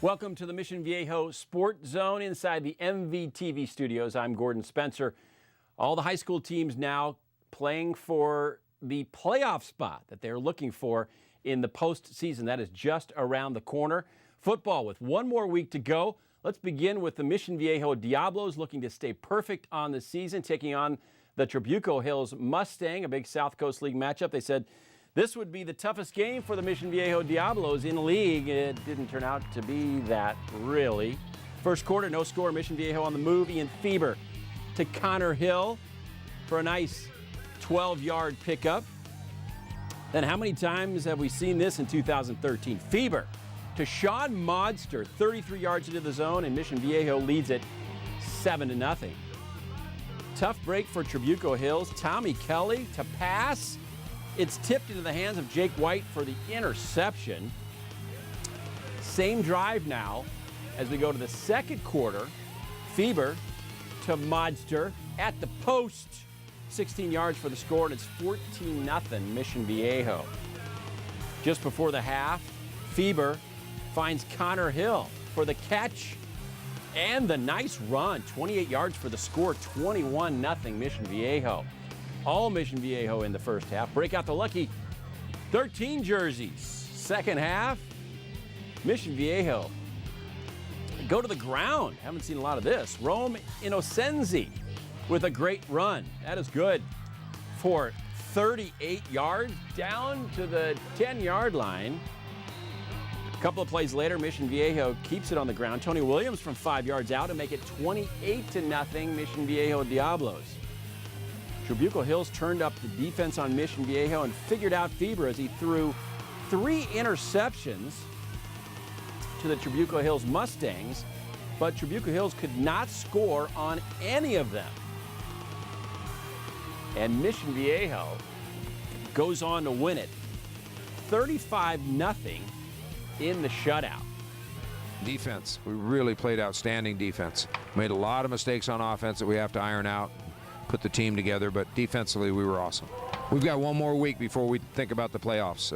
Welcome to the Mission Viejo Sports Zone inside the Mvtv studios. I'm Gordon Spencer. All the high school teams now playing for the playoff spot that they're looking for in the postseason. That is just around the corner. Football with one more week to go. Let's begin with the Mission Viejo Diablos looking to stay perfect on the season, taking on the Trabuco Hills Mustang, a big South Coast League matchup. They said this would be the toughest game for the Mission Viejo Diablos in the league. It didn't turn out to be that, really. First quarter, no score. Mission Viejo on the move. Ian Fieber to Connor Hill for a nice 12-yard pickup. Then how many times have we seen this in 2013? Fieber to Sean Modster, 33 yards into the zone, and Mission Viejo leads it 7-0. Tough break for Trabuco Hills. Tommy Kelly to pass. It's tipped into the hands of Jake White for the interception. Same drive now as we go to the second quarter. Fieber to Modster at the post. 16 yards for the score, and it's 14-0 Mission Viejo. Just before the half, Fieber finds Connor Hill for the catch and the nice run. 28 yards for the score, 21-0 Mission Viejo. All Mission Viejo in the first half. Break out the lucky 13 jerseys. Second half, Mission Viejo go to the ground. Haven't seen a lot of this. Rome Innocenzi with a great run. That is good for 38 yards down to the 10-yard line. A couple of plays later, Mission Viejo keeps it on the ground. Tony Williams from 5 yards out to make it 28-0 Mission Viejo Diablos. Trabuco Hills turned up the defense on Mission Viejo and figured out Fieber as he threw 3 interceptions to the Trabuco Hills Mustangs, but Trabuco Hills could not score on any of them. And Mission Viejo goes on to win it 35-0 in the shutout. Defense. We really played outstanding defense. Made a lot of mistakes on offense that we have to iron out, put the team together, but defensively we were awesome. We've got one more week before we think about the playoffs.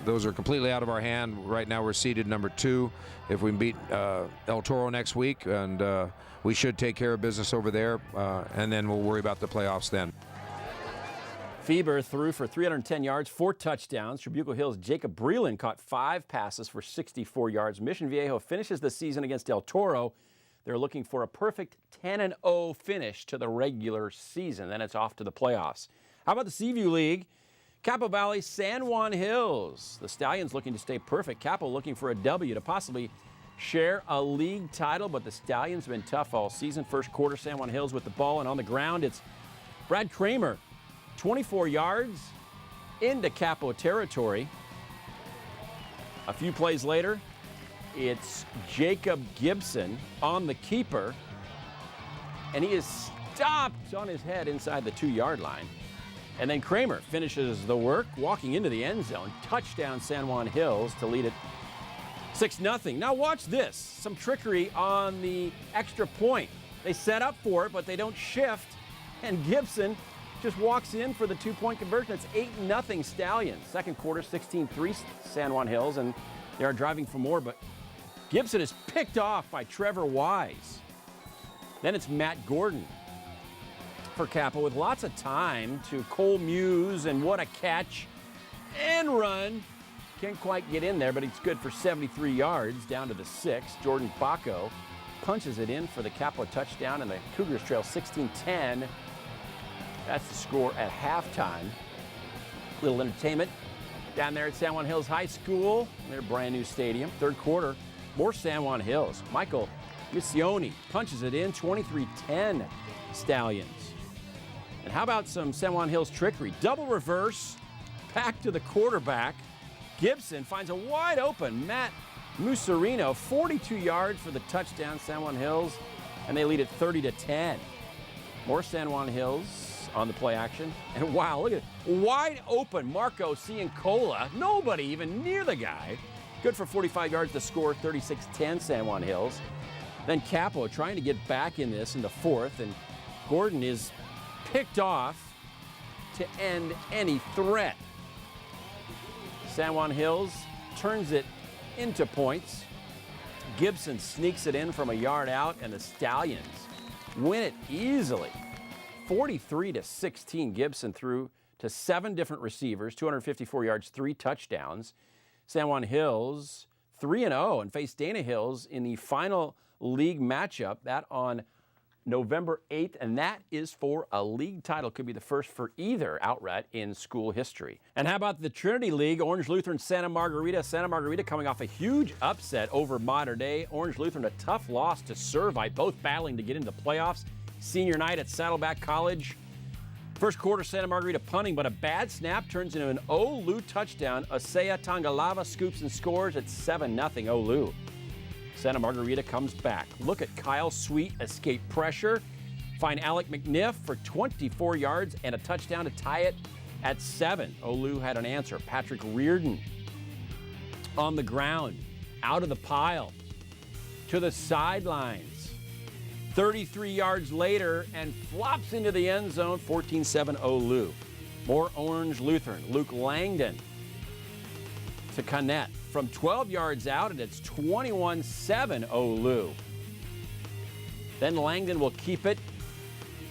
Those are completely out of our hand. Right now we're seeded number 2. If we beat El Toro next week, and we should take care of business over there, and then we'll worry about the playoffs then. Fieber threw for 310 yards, 4 touchdowns. Trabuco Hills' Jacob Breland caught 5 passes for 64 yards. Mission Viejo finishes the season against El Toro. They're looking for a perfect 10-0 finish to the regular season. Then it's off to the playoffs. How about the Seaview League? Capo Valley, San Juan Hills. The Stallions looking to stay perfect. Capo looking for a W to possibly share a league title, but the Stallions have been tough all season. First quarter, San Juan Hills with the ball, and on the ground, it's Brad Kramer, 24 yards into Capo territory. A few plays later, it's Jacob Gibson on the keeper, and he is stopped on his head inside the 2-yard line. And then Kramer finishes the work, walking into the end zone. Touchdown San Juan Hills to lead it 6-0. Now watch this. Some trickery on the extra point. They set up for it, but they don't shift, and Gibson just walks in for the 2-point conversion. It's 8-0 Stallions. Second quarter, 16-3 San Juan Hills, and they are driving for more, but Gibson is picked off by Trevor Wise. Then it's Matt Gordon for Capo with lots of time to Cole Muse, and what a catch and run. Can't quite get in there, but it's good for 73 yards down to the 6. Jordan Baco punches it in for the Capo touchdown, and the Cougars trail 16-10. That's the score at halftime. Little entertainment down there at San Juan Hills High School, their brand new stadium. Third quarter, more San Juan Hills. Michael Missione punches it in, 23-10 Stallions. And how about some San Juan Hills trickery? Double reverse, back to the quarterback. Gibson finds a wide open Matt Musarino, 42 yards for the touchdown, San Juan Hills, and they lead it 30-10. More San Juan Hills on the play action. And wow, look at it. Wide open Marco Ciancola. Nobody even near the guy. Good for 45 yards to score, 36-10 San Juan Hills. Then Capo trying to get back in this in the fourth, and Gordon is picked off to end any threat. San Juan Hills turns it into points. Gibson sneaks it in from a yard out, and the Stallions win it easily. 43-16, Gibson threw to 7 different receivers, 254 yards, 3 touchdowns. San Juan Hills 3-0 and faced Dana Hills in the final league matchup, that on November 8th, and that is for a league title. Could be the first for either outlet in school history. And how about the Trinity League? Orange Lutheran Santa Margarita. Santa Margarita coming off a huge upset over Mater Dei. Orange Lutheran a tough loss to Servite, both battling to get into the playoffs. Senior night at Saddleback College. First quarter, Santa Margarita punting, but a bad snap turns into an Olu touchdown. Osea Tangalava scoops and scores at 7-0 Olu. Santa Margarita comes back. Look at Kyle Sweet escape pressure. Find Alec McNiff for 24 yards and a touchdown to tie it at 7. Olu had an answer. Patrick Reardon on the ground, out of the pile, to the sidelines. 33 yards later and flops into the end zone, 14-7 Olu. More Orange Lutheran. Luke Langdon to Connett from 12 yards out, and it's 21-7 Olu. Then Langdon will keep it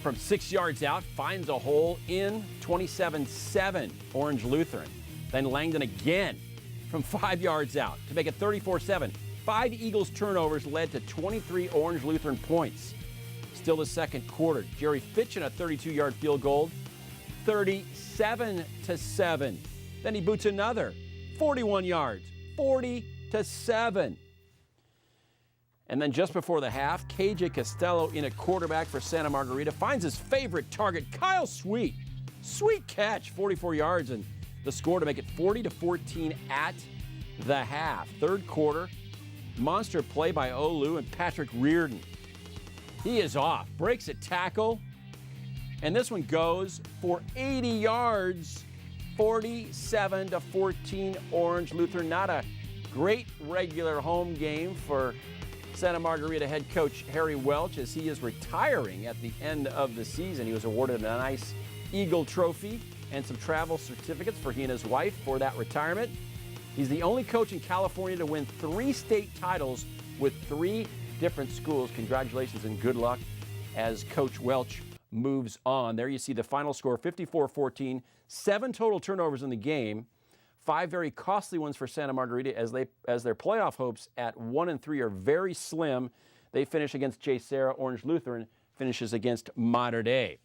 from 6 yards out, finds a hole in, 27-7 Orange Lutheran. Then Langdon again from 5 yards out to make it 34-7. 5 Eagles turnovers led to 23 Orange Lutheran points. Still the second quarter. Jerry Fitchin a 32-yard field goal, 37-7. Then he boots another 41 yards, 40-7. And then just before the half, KJ Costello in a quarterback for Santa Margarita finds his favorite target, Kyle Sweet. Sweet catch, 44 yards, and the score to make it 40-14 at the half. Third quarter, monster play by Olu and Patrick Reardon. He is off, breaks a tackle, and this one goes for 80 yards, 47-14 Orange Lutheran. Not a great regular home game for Santa Margarita head coach Harry Welch, as he is retiring at the end of the season. He was awarded a nice Eagle Trophy and some travel certificates for he and his wife for that retirement. He's the only coach in California to win 3 state titles with 3 different schools. Congratulations and good luck as Coach Welch moves on. There you see the final score, 54-14, 7 total turnovers in the game, 5 very costly ones for Santa Margarita as their playoff hopes at 1-3 are very slim. They finish against J. Sarah. Orange Lutheran finishes against Mater Dei.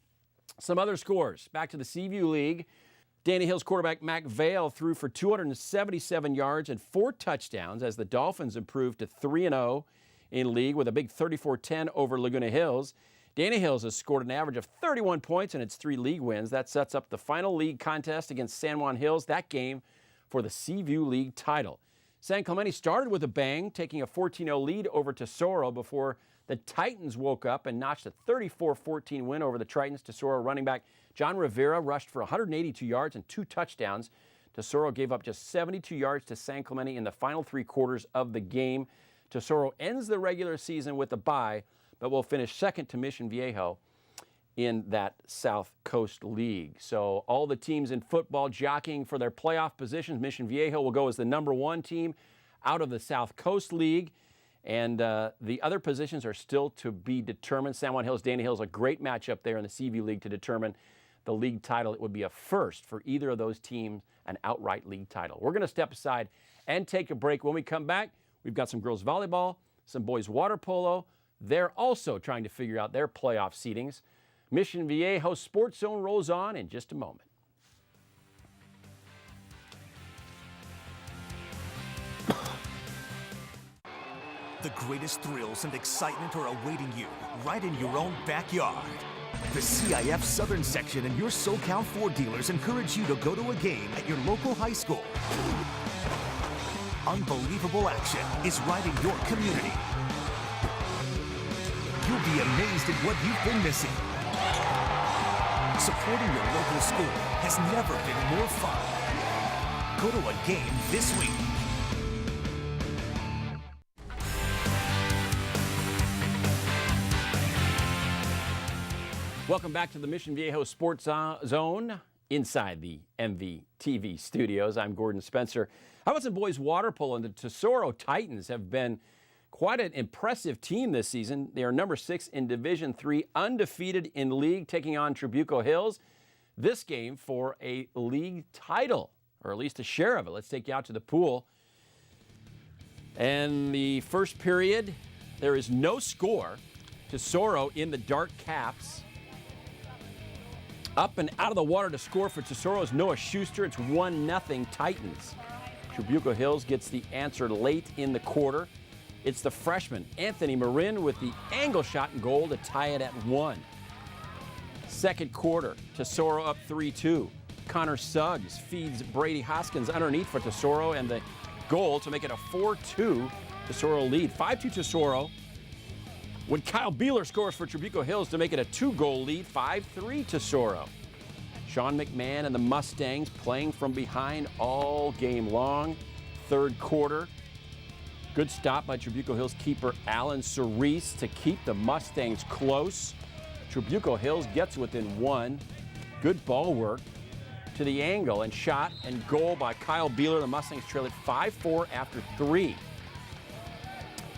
Some other scores. Back to the Seaview League. Dana Hills quarterback Mac Vale threw for 277 yards and 4 touchdowns as the Dolphins improved to 3-0 in league with a big 34-10 over Laguna Hills. Dana Hills has scored an average of 31 points in its 3 league wins. That sets up the final league contest against San Juan Hills, that game for the Seaview League title. San Clemente started with a bang, taking a 14-0 lead over Tesoro before the Titans woke up and notched a 34-14 win over the Tritons. Tesoro running back John Rivera rushed for 182 yards and 2 touchdowns. Tesoro gave up just 72 yards to San Clemente in the final 3 quarters of the game. Tesoro ends the regular season with a bye, but will finish second to Mission Viejo in that South Coast League. So all the teams in football jockeying for their playoff positions. Mission Viejo will go as the number 1 team out of the South Coast League. And the other positions are still to be determined. San Juan Hills, Dana Hills, a great matchup there in the Seaview League to determine the league title. It would be a first for either of those teams, an outright league title. We're going to step aside and take a break. When we come back, we've got some girls volleyball, some boys water polo. They're also trying to figure out their playoff seedings. Mission Viejo Sports Zone rolls on in just a moment. The greatest thrills and excitement are awaiting you right in your own backyard. The CIF Southern Section and your SoCal Ford dealers encourage you to go to a game at your local high school. Unbelievable action is right in your community. You'll be amazed at what you've been missing. Supporting your local school has never been more fun. Go to a game this week. Welcome back to the Mission Viejo Sports Zone inside the Mvtv studios. I'm Gordon Spencer. How about some boys water polo? And the Tesoro Titans have been quite an impressive team this season. They are number 6 in Division III, undefeated in league, taking on Trabuco Hills. This game for a league title, or at least a share of it. Let's take you out to the pool. And the first period, there is no score. Tesoro in the dark caps. Up and out of the water to score for Tesoro is Noah Schuster. It's 1-0 Titans. Trabuco Hills gets the answer late in the quarter. It's the freshman, Anthony Marin, with the angle shot in goal to tie it at 1. Second quarter, Tesoro up 3-2. Connor Suggs feeds Brady Hoskins underneath for Tesoro and the goal to make it a 4-2 Tesoro lead. 5-2 Tesoro. When Kyle Beeler scores for Trabuco Hills to make it a 2-goal lead, 5-3 Tesoro. Sean McMahon and the Mustangs playing from behind all game long. Third quarter. Good stop by Trabuco Hills keeper Alan Cerise to keep the Mustangs close. Trabuco Hills gets within 1. Good ball work to the angle and shot and goal by Kyle Beeler. The Mustangs trail it 5-4 after 3.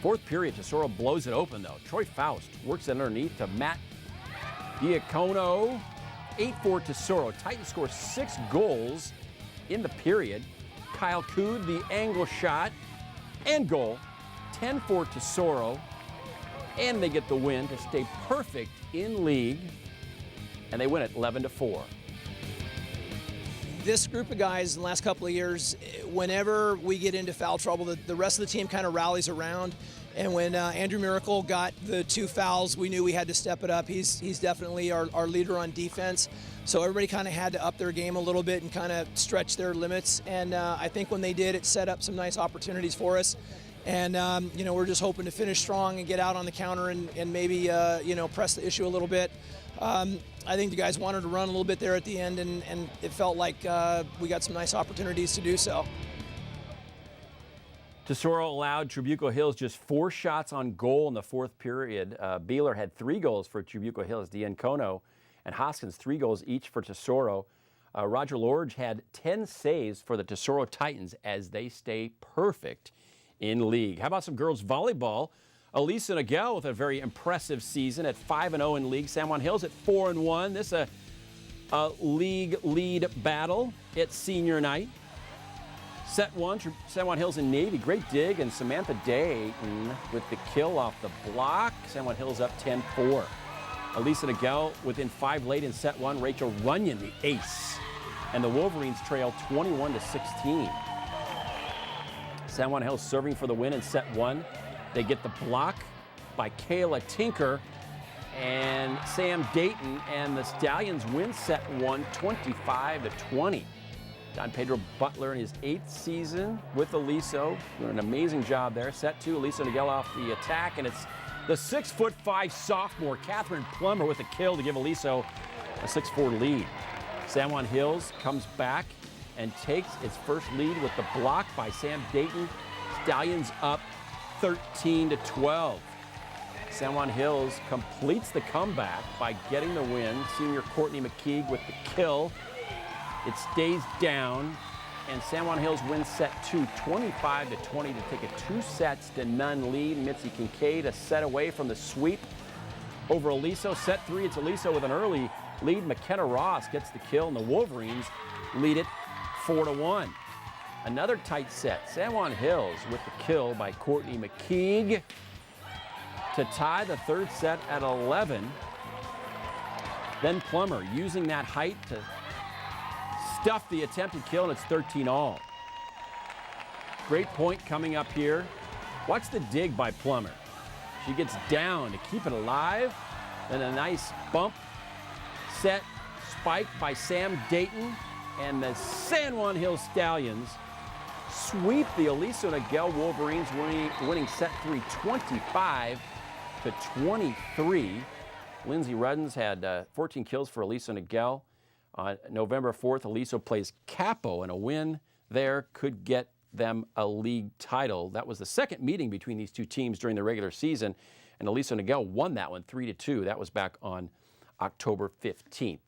Fourth period, Tesoro blows it open though. Troy Faust works it underneath to Matt Diacono. 8-4 Tesoro. Titans score 6 goals in the period. Kyle Cood, the angle shot and goal. 10-4 Tesoro. And they get the win to stay perfect in league. And they win it 11-4. This group of guys in the last couple of years, whenever we get into foul trouble, the rest of the team kind of rallies around. And when Andrew Miracle got the 2 fouls, we knew we had to step it up. He's definitely our leader on defense. So everybody kind of had to up their game a little bit and kind of stretch their limits. And I think when they did, it set up some nice opportunities for us. And, we're just hoping to finish strong and get out on the counter and maybe, press the issue a little bit. I think the guys wanted to run a little bit there at the end, and it felt like we got some nice opportunities to do so. Tesoro allowed Trabuco Hills just 4 shots on goal in the fourth period. Beeler had 3 goals for Trabuco Hills. Diacono and Hoskins 3 goals each for Tesoro. Roger Lorge had 10 saves for the Tesoro Titans as they stay perfect in league. How about some girls volleyball? Elisa Nagel with a very impressive season at 5-0 in league. San Juan Hills at 4-1. This is a league lead battle. It's senior night. Set 1, San Juan Hills and Navy. Great dig, and Samantha Dayton with the kill off the block. San Juan Hills up 10-4. Elisa Nagel within 5 late in set 1. Rachel Runyon, the ace. And the Wolverines trail 21-16. San Juan Hills serving for the win in set 1. They get the block by Kayla Tinker and Sam Dayton, and the Stallions win set 1, 25-20. Don Pedro Butler in his 8th season with Aliso, doing an amazing job there. Set 2, Elisa Nagel off the attack, and it's the 6'5" sophomore Catherine Plummer with a kill to give Aliso a 6-4 lead. San Juan Hills comes back and takes its first lead with the block by Sam Dayton. Stallions up 13-12. San Juan Hills completes the comeback by getting the win. Senior Courtney McKeague with the kill. It stays down, and San Juan Hills wins set 2, 25-20 to take a 2-0 lead. Mitzi Kincaid a set away from the sweep over Aliso. Set 3, it's Aliso with an early lead. McKenna Ross gets the kill, and the Wolverines lead it 4-1. Another tight set. San Juan Hills with the kill by Courtney McKeague to tie the third set at 11. Then Plummer using that height to stuff the attempted kill, and it's 13-all. Great point coming up here. Watch the dig by Plummer. She gets down to keep it alive. Then a nice bump set spike by Sam Dayton, and the San Juan Hills Stallions sweep the Aliso Nagel Wolverines, winning set 3, 25-23. Lindsey Ruddens had 14 kills for Aliso Nagel. On November 4th, Aliso plays Capo, and a win there could get them a league title. That was the second meeting between these two teams during the regular season, and Aliso Nagel won that one 3-2. That was back on October 15th.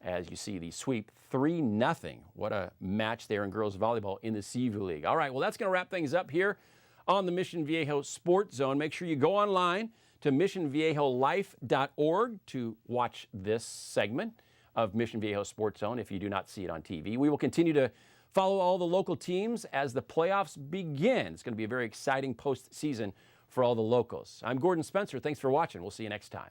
As you see, the sweep 3-0. What a match there in girls volleyball in the Seaview League. All right, well, that's going to wrap things up here on the Mission Viejo Sports Zone. Make sure you go online to missionviejolife.org to watch this segment of Mission Viejo Sports Zone if you do not see it on TV. We will continue to follow all the local teams as the playoffs begin. It's going to be a very exciting postseason for all the locals. I'm Gordon Spencer. Thanks for watching. We'll see you next time.